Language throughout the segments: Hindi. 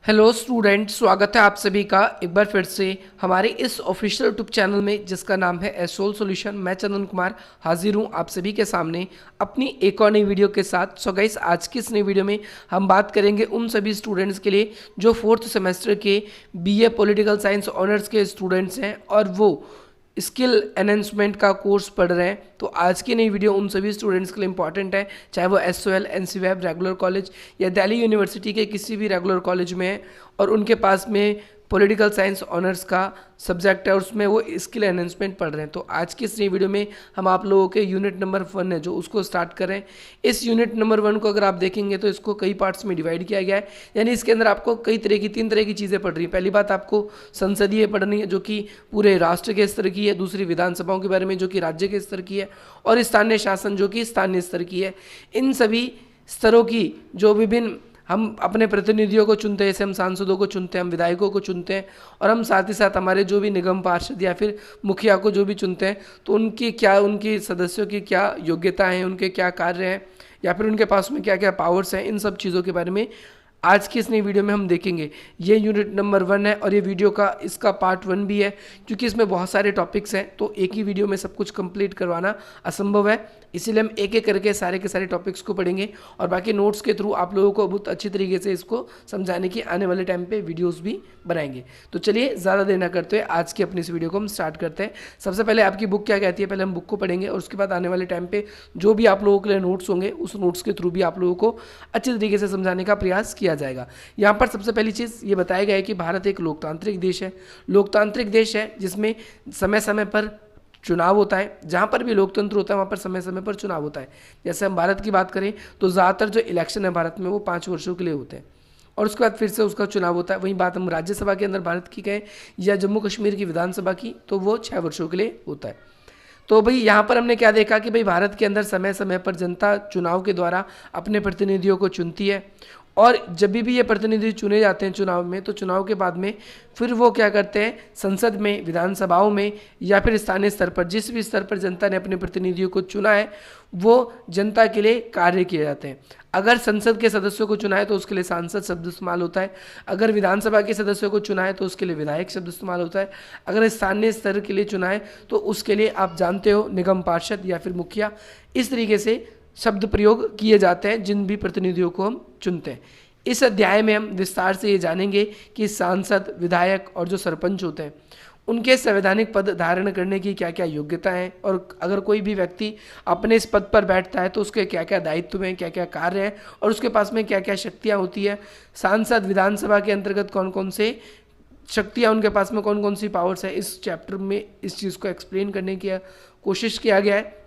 हेलो स्टूडेंट, स्वागत है आप सभी का एक बार फिर से हमारे इस ऑफिशियल यूट्यूब चैनल में जिसका नाम है एसोल सॉल्यूशन। मैं चंदन कुमार हाजिर हूँ आप सभी के सामने अपनी एक और नई वीडियो के साथ। सो गाइस, आज की इस नई वीडियो में हम बात करेंगे उन सभी स्टूडेंट्स के लिए जो 4th सेमेस्टर के बीए पॉलिटिकल साइंस ऑनर्स के स्टूडेंट्स हैं और वो स्किल एनहेंसमेंट का कोर्स पढ़ रहे हैं। तो आज की नई वीडियो उन सभी स्टूडेंट्स के लिए इंपॉर्टेंट है, चाहे वो एसओएल, एनसीवैब रेगुलर कॉलेज या दिल्ली यूनिवर्सिटी के किसी भी रेगुलर कॉलेज में है और उनके पास में पॉलिटिकल साइंस ऑनर्स का सब्जेक्ट है और उसमें वो स्किल एनहेंसमेंट पढ़ रहे हैं। तो आज की इस नई वीडियो में हम आप लोगों के यूनिट नंबर 1 है जो उसको स्टार्ट करें। इस यूनिट नंबर 1 को अगर आप देखेंगे तो इसको कई पार्ट्स में डिवाइड किया गया है, यानी इसके अंदर आपको कई तरह की 3 तरह की चीज़ें पढ़ रही हैं। पहली बात आपको संसदीय पढ़नी है जो कि पूरे राष्ट्र के स्तर की है, दूसरी विधानसभाओं के बारे में जो कि राज्य के स्तर की है, और स्थानीय शासन जो कि स्थानीय स्तर की है। इन सभी स्तरों की जो विभिन्न हम अपने प्रतिनिधियों को चुनते हैं, जैसे हम सांसदों को चुनते हैं, हम विधायकों को चुनते हैं, और हम साथ ही साथ हमारे जो भी निगम पार्षद या फिर मुखिया को जो भी चुनते हैं तो उनकी सदस्यों की क्या योग्यता है, उनके क्या कार्य हैं या फिर उनके पास में क्या क्या पावर्स हैं, इन सब चीज़ों के बारे में आज की इस नई वीडियो में हम देखेंगे। ये यूनिट नंबर 1 है और ये वीडियो का इसका पार्ट 1 भी है, क्योंकि इसमें बहुत सारे टॉपिक्स हैं तो एक ही वीडियो में सब कुछ कंप्लीट करवाना असंभव है। इसीलिए हम एक एक करके सारे के सारे टॉपिक्स को पढ़ेंगे और बाकी नोट्स के थ्रू आप लोगों को बहुत अच्छी तरीके से इसको समझाने की आने वाले टाइम पे वीडियोस भी बनाएंगे। तो चलिए ज़्यादा देर ना करते हुए आज की अपनी इस वीडियो को हम स्टार्ट करते हैं। सबसे पहले आपकी बुक क्या कहती है, पहले हम बुक को पढ़ेंगे और उसके बाद आने वाले टाइम पे जो भी आप लोगों के लिए नोट्स होंगे उस नोट्स के थ्रू भी आप लोगों को अच्छी तरीके से समझाने का प्रयास किया जाएगा। यहाँ पर सबसे पहली चीज़ ये बताया गया है कि भारत एक लोकतांत्रिक देश है। लोकतांत्रिक देश है जिसमें समय समय पर चुनाव होता है। जहाँ पर भी लोकतंत्र होता है वहाँ पर समय समय पर चुनाव होता है। जैसे हम भारत की बात करें तो ज़्यादातर जो इलेक्शन है भारत में वो 5 वर्षों के लिए होते हैं और उसके बाद फिर से उसका चुनाव होता है। वहीं बात हम राज्यसभा के अंदर भारत की कहें या जम्मू कश्मीर की विधानसभा की तो वो 6 वर्षों के लिए होता है। तो भाई यहाँ पर हमने क्या देखा कि भाई भारत के अंदर समय समय पर जनता चुनाव के द्वारा अपने प्रतिनिधियों को चुनती है और जब भी ये प्रतिनिधि चुने जाते हैं चुनाव में तो चुनाव के बाद में फिर वो क्या करते हैं, संसद में, विधानसभाओं में या फिर स्थानीय स्तर पर जिस भी स्तर पर जनता ने अपने प्रतिनिधियों को चुना है वो जनता के लिए कार्य किए जाते हैं। अगर संसद के सदस्यों को चुना है तो उसके लिए सांसद शब्द इस्तेमाल होता है, अगर विधानसभा के सदस्यों को चुना है तो उसके लिए विधायक शब्द इस्तेमाल होता है, अगर स्थानीय स्तर के लिए चुना है तो उसके लिए आप जानते हो निगम पार्षद या फिर मुखिया। इस तरीके से शब्द प्रयोग किए जाते हैं जिन भी प्रतिनिधियों को हम चुनते हैं। इस अध्याय में हम विस्तार से ये जानेंगे कि सांसद, विधायक और जो सरपंच होते हैं उनके संवैधानिक पद धारण करने की क्या क्या योग्यता है और अगर कोई भी व्यक्ति अपने इस पद पर बैठता है तो उसके क्या क्या दायित्व हैं, क्या क्या कार्य हैं और उसके पास में क्या क्या शक्तियाँ होती है। सांसद विधानसभा के अंतर्गत कौन कौन से शक्तियाँ उनके पास में कौन कौन सी पावर्स है, इस चैप्टर में इस चीज़ को एक्सप्लेन करने की कोशिश किया गया है।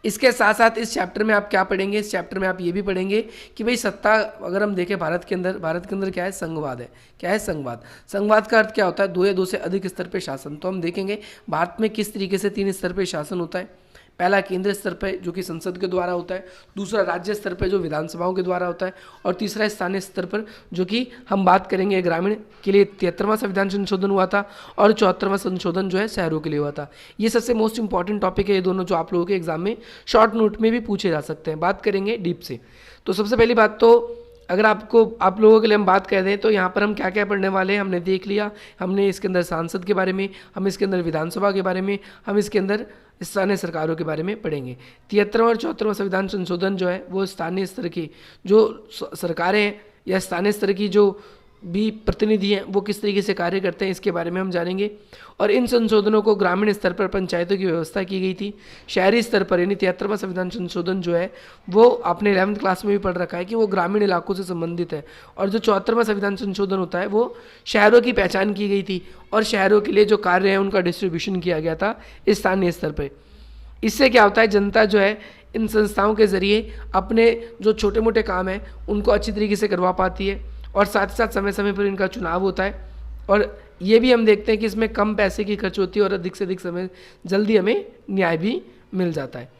इसके साथ साथ इस चैप्टर में आप क्या पढ़ेंगे, इस चैप्टर में आप ये भी पढ़ेंगे कि भाई सत्ता अगर हम देखें भारत के अंदर क्या है, संघवाद है। क्या है संघवाद? संघवाद का अर्थ क्या होता है? 2 या 2 से अधिक स्तर पे शासन। तो हम देखेंगे भारत में किस तरीके से 3 स्तर पे शासन होता है। पहला केंद्र स्तर पे जो कि संसद के द्वारा होता है, दूसरा राज्य स्तर पे जो विधानसभाओं के द्वारा होता है और तीसरा स्थानीय स्तर पर जो कि हम बात करेंगे ग्रामीण के लिए 73वां संविधान संशोधन हुआ था और 74वां संशोधन जो है शहरों के लिए हुआ था। ये सबसे मोस्ट इंपॉर्टेंट टॉपिक है ये दोनों, जो आप लोगों के एग्जाम में शॉर्ट नोट में भी पूछे जा सकते हैं। बात करेंगे डीप से। तो सबसे पहली बात तो अगर आप लोगों के लिए हम बात कर दें तो यहाँ पर हम क्या क्या पढ़ने वाले हैं हमने देख लिया। हमने इसके अंदर सांसद के बारे में, हम इसके अंदर विधानसभा के बारे में, हम इसके अंदर स्थानीय सरकारों के बारे में पढ़ेंगे। 73वां और 74वां संविधान संशोधन जो है वो स्थानीय स्तर की जो सरकारें हैं या स्थानीय स्तर की जो भी प्रतिनिधि हैं वो किस तरीके से कार्य करते हैं इसके बारे में हम जानेंगे। और इन संशोधनों को ग्रामीण स्तर पर पंचायतों की व्यवस्था की गई थी। शहरी स्तर पर यानी 73वां संविधान संशोधन जो है वो आपने 11th क्लास में भी पढ़ रखा है कि वो ग्रामीण इलाकों से संबंधित है। और जो 74वां संविधान संशोधन होता है वो शहरों की पहचान की गई थी और शहरों के लिए जो कार्य है उनका डिस्ट्रीब्यूशन किया गया था स्थानीय स्तर पर। इससे क्या होता है, जनता जो है इन संस्थाओं के जरिए अपने जो छोटे मोटे काम हैं उनको अच्छी तरीके से करवा पाती है और साथ ही साथ समय समय पर इनका चुनाव होता है। और ये भी हम देखते हैं कि इसमें कम पैसे की खर्च होती है और अधिक से अधिक समय जल्दी हमें न्याय भी मिल जाता है।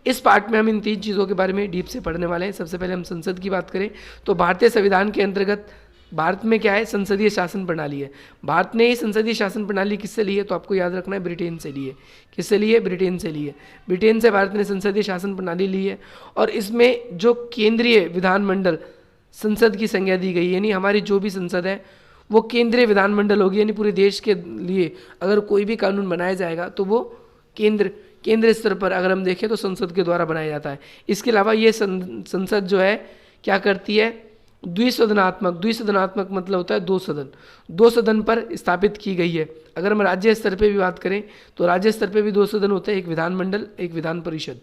इस पार्ट में हम इन 3 चीज़ों के बारे में डीप से पढ़ने वाले हैं। सबसे पहले हम संसद की बात करें तो भारतीय संविधान के अंतर्गत भारत में क्या है, संसदीय शासन प्रणाली है। भारत ने ही संसदीय शासन प्रणाली किससे ली है तो आपको याद रखना है, ब्रिटेन से ली है। किससे ली है? ब्रिटेन से ली है। ब्रिटेन से भारत ने संसदीय शासन प्रणाली ली है और इसमें जो केंद्रीय विधानमंडल संसद की संज्ञा दी गई, यानी हमारी जो भी संसद है वो केंद्रीय विधानमंडल होगी, यानी पूरे देश के लिए अगर कोई भी कानून बनाया जाएगा तो वो केंद्र स्तर पर अगर हम देखें तो संसद के द्वारा बनाया जाता है। इसके अलावा ये संसद जो है क्या करती है, द्विसदनात्मक मतलब होता है दो सदन पर स्थापित की गई है। अगर हम राज्य स्तर पे भी बात करें तो राज्य स्तर पे भी 2 सदन होते हैं, एक विधानमंडल एक विधान परिषद,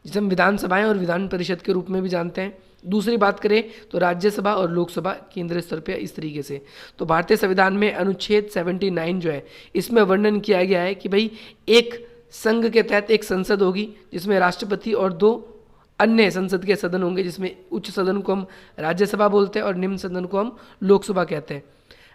जिसे हम विधानसभाएं और विधान परिषद के रूप में भी जानते हैं। दूसरी बात करें तो राज्यसभा और लोकसभा केंद्र स्तर पे इस तरीके से। तो भारतीय संविधान में अनुच्छेद 79 जो है इसमें वर्णन किया गया है कि भाई एक संघ के तहत एक संसद होगी जिसमें राष्ट्रपति और 2 अन्य संसद के सदन होंगे, जिसमें उच्च सदन को हम राज्यसभा बोलते हैं और निम्न सदन को हम लोकसभा कहते हैं।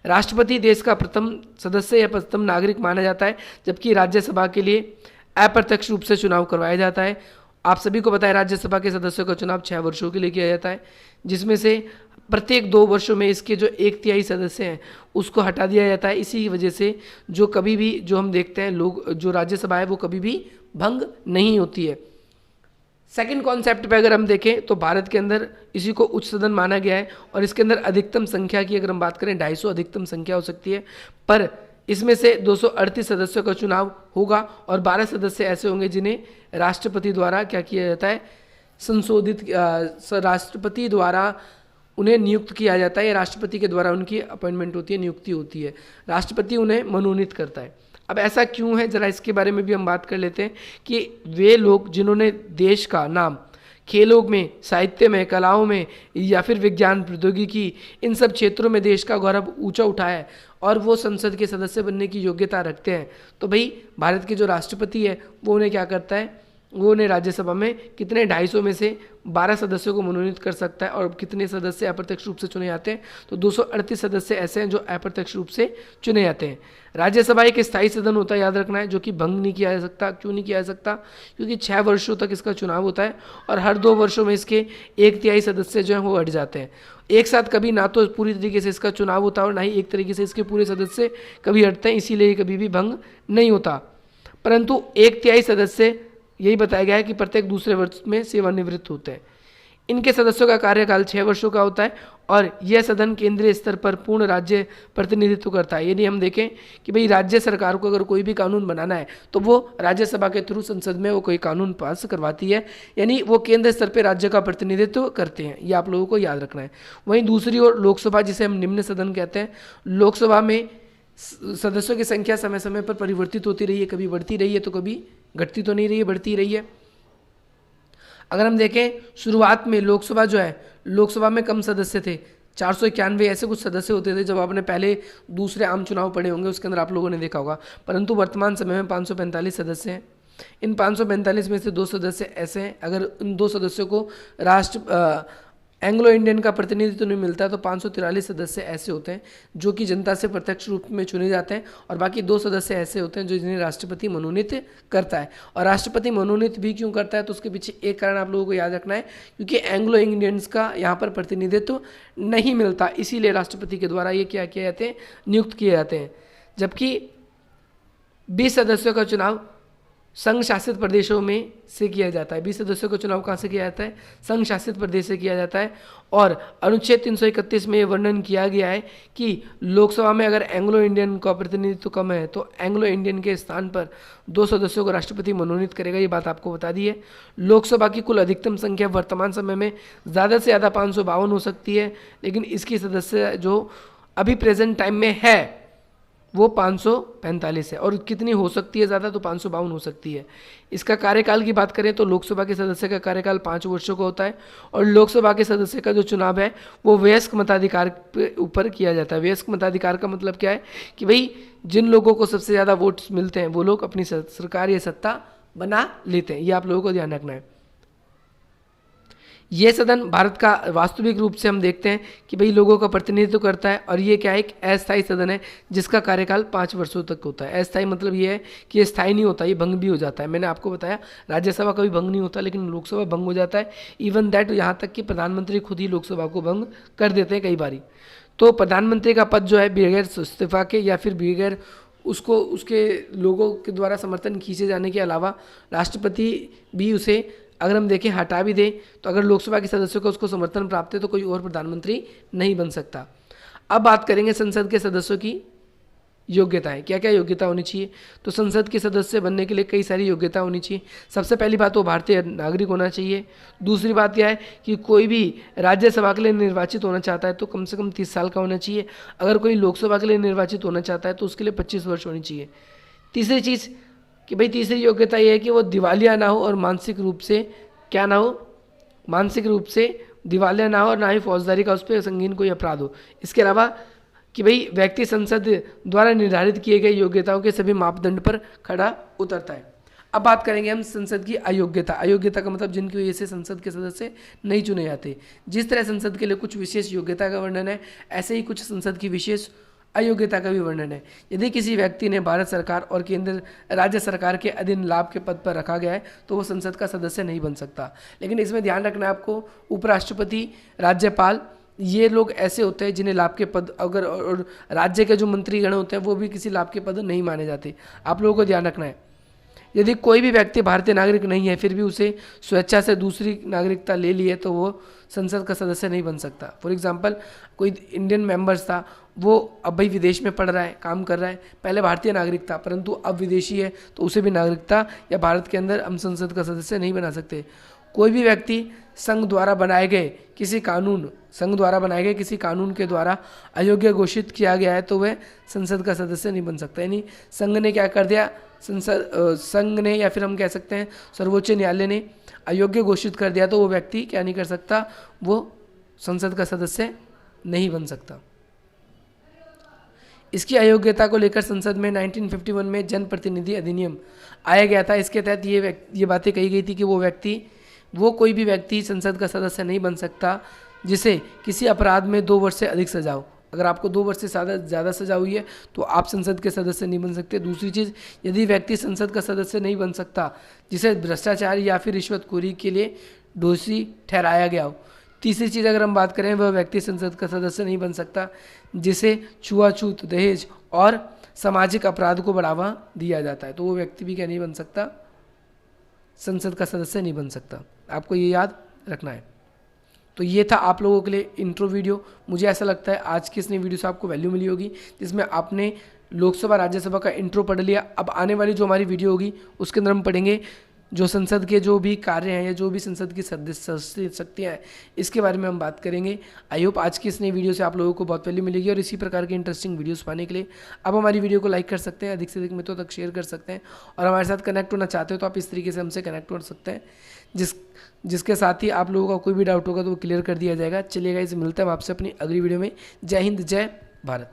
राष्ट्रपति देश का प्रथम सदस्य या प्रथम नागरिक माना जाता है, जबकि राज्यसभा के लिए अप्रत्यक्ष रूप से चुनाव करवाया जाता है। आप सभी को पता है राज्यसभा के सदस्यों का चुनाव 6 वर्षों के लिए किया जाता है, जिसमें से प्रत्येक 2 वर्षों में इसके जो 1/3 सदस्य हैं उसको हटा दिया जाता है। इसी वजह से जो कभी भी जो हम देखते हैं लोग जो राज्यसभा है वो कभी भी भंग नहीं होती है। सेकंड कॉन्सेप्ट पे अगर हम देखें तो भारत के अंदर इसी को उच्च सदन माना गया है और इसके अंदर अधिकतम संख्या की अगर हम बात करें 250 अधिकतम संख्या हो सकती है, पर इसमें से 238 सदस्यों का चुनाव होगा और 12 सदस्य ऐसे होंगे जिन्हें राष्ट्रपति द्वारा क्या किया जाता है, राष्ट्रपति द्वारा उन्हें नियुक्त किया जाता है या राष्ट्रपति के द्वारा उनकी अपॉइंटमेंट होती है, नियुक्ति होती है। राष्ट्रपति उन्हें मनोनीत करता है। अब ऐसा क्यों है, जरा इसके बारे में भी हम बात कर लेते हैं कि वे लोग जिन्होंने देश का नाम खेलों में, साहित्य में, कलाओं में या फिर विज्ञान प्रौद्योगिकी इन सब क्षेत्रों में देश का गौरव ऊंचा उठाया है और वो संसद के सदस्य बनने की योग्यता रखते हैं, तो भाई भारत के जो राष्ट्रपति है वो उन्हें क्या करता है, वो उन्हें राज्यसभा में कितने 250 में से 12 सदस्यों को मनोनीत कर सकता है और कितने सदस्य अप्रत्यक्ष रूप से चुने जाते हैं, तो 238 सदस्य ऐसे हैं जो अप्रत्यक्ष रूप से चुने जाते हैं। राज्यसभा एक स्थायी सदन होता है, याद रखना है, जो कि भंग नहीं किया जा सकता। क्यों नहीं किया जा सकता? क्योंकि 6 वर्षों तक इसका चुनाव होता है और हर 2 वर्षों में इसके 1/3 सदस्य जो हैं वो हट जाते हैं। एक साथ कभी ना तो पूरी तरीके से इसका चुनाव होता है और ना ही एक तरीके से इसके पूरे सदस्य कभी हटते हैं, इसीलिए ये कभी भी भंग नहीं होता। परंतु 1/3 सदस्य यही बताया गया है कि प्रत्येक दूसरे वर्ष में सेवानिवृत्त होते हैं। इनके सदस्यों का कार्यकाल 6 वर्षों का होता है और यह सदन केंद्रीय स्तर पर पूर्ण राज्य प्रतिनिधित्व करता है। यदि हम देखें कि भाई राज्य सरकार को अगर कोई भी कानून बनाना है तो वो राज्यसभा के थ्रू संसद में वो कोई कानून पास करवाती है, यानी वो केंद्र स्तर पर राज्य का प्रतिनिधित्व करते हैं। ये आप लोगों को याद रखना है। वहीं दूसरी ओर लोकसभा, जिसे हम निम्न सदन कहते हैं, लोकसभा में सदस्यों की संख्या समय समय पर परिवर्तित होती रही है, कभी बढ़ती रही है तो कभी घटती तो नहीं रही है, बढ़ती रही है। अगर हम देखें शुरुआत में लोकसभा जो है, लोकसभा में कम सदस्य थे, 491 ऐसे कुछ सदस्य होते थे। जब आपने पहले दूसरे आम चुनाव पढ़े होंगे उसके अंदर आप लोगों ने देखा होगा, परंतु वर्तमान समय में 545 सदस्य हैं। इन 545 में से 2 सदस्य ऐसे हैं, अगर उन 2 सदस्यों को एंग्लो इंडियन का प्रतिनिधित्व नहीं मिलता है तो 543 सदस्य ऐसे होते हैं जो कि जनता से प्रत्यक्ष रूप में चुने जाते हैं और बाकी 2 सदस्य ऐसे होते हैं जो जिन्हें राष्ट्रपति मनोनीत करता है। और राष्ट्रपति मनोनीत भी क्यों करता है, तो उसके पीछे एक कारण आप लोगों को याद रखना है, क्योंकि एंग्लो इंडियंस का यहाँ पर प्रतिनिधित्व नहीं मिलता, इसीलिए राष्ट्रपति के द्वारा ये क्या किए जाते हैं, नियुक्त किए जाते हैं। जबकि 20 सदस्यों का चुनाव संघ शासित प्रदेशों में से किया जाता है। 20 सदस्यों का चुनाव कहाँ से किया जाता है, संघ शासित प्रदेश से किया जाता है। और अनुच्छेद 331 में ये वर्णन किया गया है कि लोकसभा में अगर एंग्लो इंडियन का प्रतिनिधित्व कम है तो एंग्लो इंडियन के स्थान पर 2 सदस्यों को राष्ट्रपति मनोनीत करेगा। ये बात आपको बता दी है। लोकसभा की कुल अधिकतम संख्या वर्तमान समय में ज़्यादा से ज़्यादा 552 हो सकती है, लेकिन इसकी सदस्य जो अभी प्रेजेंट टाइम में है वो 545 है। और कितनी हो सकती है ज़्यादा, तो 552 हो सकती है। इसका कार्यकाल की बात करें तो लोकसभा के सदस्य का कार्यकाल 5 वर्षों का होता है और लोकसभा के सदस्य का जो चुनाव है वो वयस्क मताधिकार के ऊपर किया जाता है। वयस्क मताधिकार का मतलब क्या है कि भाई जिन लोगों को सबसे ज़्यादा वोट्स मिलते हैं वो लोग अपनी सरकार या सत्ता बना लेते हैं। ये आप लोगों को ध्यान रखना है। ये सदन भारत का वास्तविक रूप से हम देखते हैं कि भाई लोगों का प्रतिनिधित्व करता है और ये क्या है, एक अस्थायी सदन है जिसका कार्यकाल 5 वर्षों तक होता है। अस्थायी मतलब ये है कि ये स्थायी नहीं होता, ये भंग भी हो जाता है। मैंने आपको बताया राज्यसभा कभी भंग नहीं होता, लेकिन लोकसभा भंग हो जाता है। इवन दैट यहाँ तक कि प्रधानमंत्री खुद ही लोकसभा को भंग कर देते हैं कई बारी। तो प्रधानमंत्री का पद जो है बगैर इस्तीफा के या फिर बगैर उसके लोगों के द्वारा समर्थन खींचे जाने के अलावा राष्ट्रपति भी उसे अगर हम देखें हटा भी दें तो अगर लोकसभा के सदस्यों को उसको समर्थन प्राप्त है तो कोई और प्रधानमंत्री नहीं बन सकता। अब बात करेंगे संसद के सदस्यों की योग्यताएं, क्या क्या योग्यता होनी चाहिए। तो संसद के सदस्य बनने के लिए कई सारी योग्यता होनी चाहिए। सबसे पहली बात वो भारतीय नागरिक होना चाहिए। दूसरी बात यह है कि कोई भी राज्यसभा के लिए निर्वाचित होना चाहता है तो कम से कम 30 साल का होना चाहिए। अगर कोई लोकसभा के लिए निर्वाचित होना चाहता है तो उसके लिए 25 वर्ष होनी चाहिए। तीसरी चीज़ कि भाई तीसरी योग्यता यह है कि वो दिवालिया ना हो और मानसिक रूप से क्या ना हो, मानसिक रूप से दिवालिया ना हो और ना ही फौजदारी का उस पर संगीन कोई अपराध हो। इसके अलावा कि भाई व्यक्ति संसद द्वारा निर्धारित किए गए योग्यताओं के सभी मापदंड पर खड़ा उतरता है। अब बात करेंगे हम संसद की अयोग्यता। अयोग्यता का मतलब जिनकी वजह से संसद के सदस्य नहीं चुने जाते। जिस तरह संसद के लिए कुछ विशेष योग्यता का वर्णन है, ऐसे ही कुछ संसद की विशेष अयोग्यता का भी वर्णन है। यदि किसी व्यक्ति ने भारत सरकार और केंद्र राज्य सरकार के अधीन लाभ के पद पर रखा गया है तो वो संसद का सदस्य नहीं बन सकता। लेकिन इसमें ध्यान रखना है आपको, उपराष्ट्रपति, राज्यपाल, ये लोग ऐसे होते हैं जिन्हें लाभ के पद, अगर और राज्य के जो मंत्रीगण होते हैं वो भी किसी लाभ के पद नहीं माने जाते। आप लोगों को ध्यान रखना है। यदि कोई भी व्यक्ति भारतीय नागरिक नहीं है फिर भी उसे स्वेच्छा से दूसरी नागरिकता ले ली है तो वो संसद का सदस्य नहीं बन सकता। फॉर एग्जांपल कोई इंडियन मेंबर्स था, वो अब भाई विदेश में पढ़ रहा है, काम कर रहा है, पहले भारतीय नागरिक था परंतु अब विदेशी है तो उसे भी नागरिकता या भारत के अंदर हम संसद का सदस्य नहीं बना सकते। कोई भी व्यक्ति संघ द्वारा बनाए गए किसी कानून के द्वारा अयोग्य घोषित किया गया है तो वह संसद का सदस्य नहीं बन सकता। यानी संघ ने क्या कर दिया, संघ ने या फिर हम कह सकते हैं सर्वोच्च न्यायालय ने अयोग्य घोषित कर दिया तो वो व्यक्ति क्या नहीं कर सकता, वो संसद का सदस्य नहीं बन सकता। इसकी अयोग्यता को लेकर संसद में 1951 में जनप्रतिनिधि अधिनियम आया गया था। इसके तहत ये बातें कही गई थी कि कोई भी व्यक्ति संसद का सदस्य नहीं बन सकता जिसे किसी अपराध में 2 वर्ष से अधिक सजा हो। अगर आपको 2 वर्ष से ज़्यादा सजा हुई है तो आप संसद के सदस्य नहीं बन सकते। दूसरी चीज़, यदि व्यक्ति संसद का सदस्य नहीं बन सकता जिसे भ्रष्टाचार या फिर रिश्वतखोरी के लिए दोषी ठहराया गया हो। तीसरी चीज़ अगर हम बात करें, वह व्यक्ति संसद का सदस्य नहीं बन सकता जिसे छुआछूत, दहेज और सामाजिक अपराध को बढ़ावा दिया जाता है तो वो व्यक्ति भी क्या नहीं बन सकता, संसद का सदस्य नहीं बन सकता। आपको ये याद रखना है। तो ये था आप लोगों के लिए इंट्रो वीडियो। मुझे ऐसा लगता है आज की इस नई वीडियो से आपको वैल्यू मिली होगी जिसमें आपने लोकसभा राज्यसभा का इंट्रो पढ़ लिया। अब आने वाली जो हमारी वीडियो होगी उसके अंदर हम पढ़ेंगे जो संसद के जो भी कार्य हैं या जो भी संसद की सदस्य शक्तियाँ हैं इसके बारे में हम बात करेंगे। आई होप आज की इस नई वीडियो से आप लोगों को बहुत वैल्यू मिलेगी और इसी प्रकार की इंटरेस्टिंग वीडियोस पाने के लिए आप हमारी वीडियो को लाइक कर सकते हैं, अधिक से अधिक मित्रों तक शेयर कर सकते हैं और हमारे साथ कनेक्ट होना चाहते हो तो आप इस तरीके से हमसे कनेक्ट हो सकते हैं जिसके साथ ही आप लोगों का कोई भी डाउट होगा तो वो क्लियर कर दिया जाएगा। चलिएगा, इसे मिलता है आपसे अपनी अगली वीडियो में। जय हिंद, जय भारत।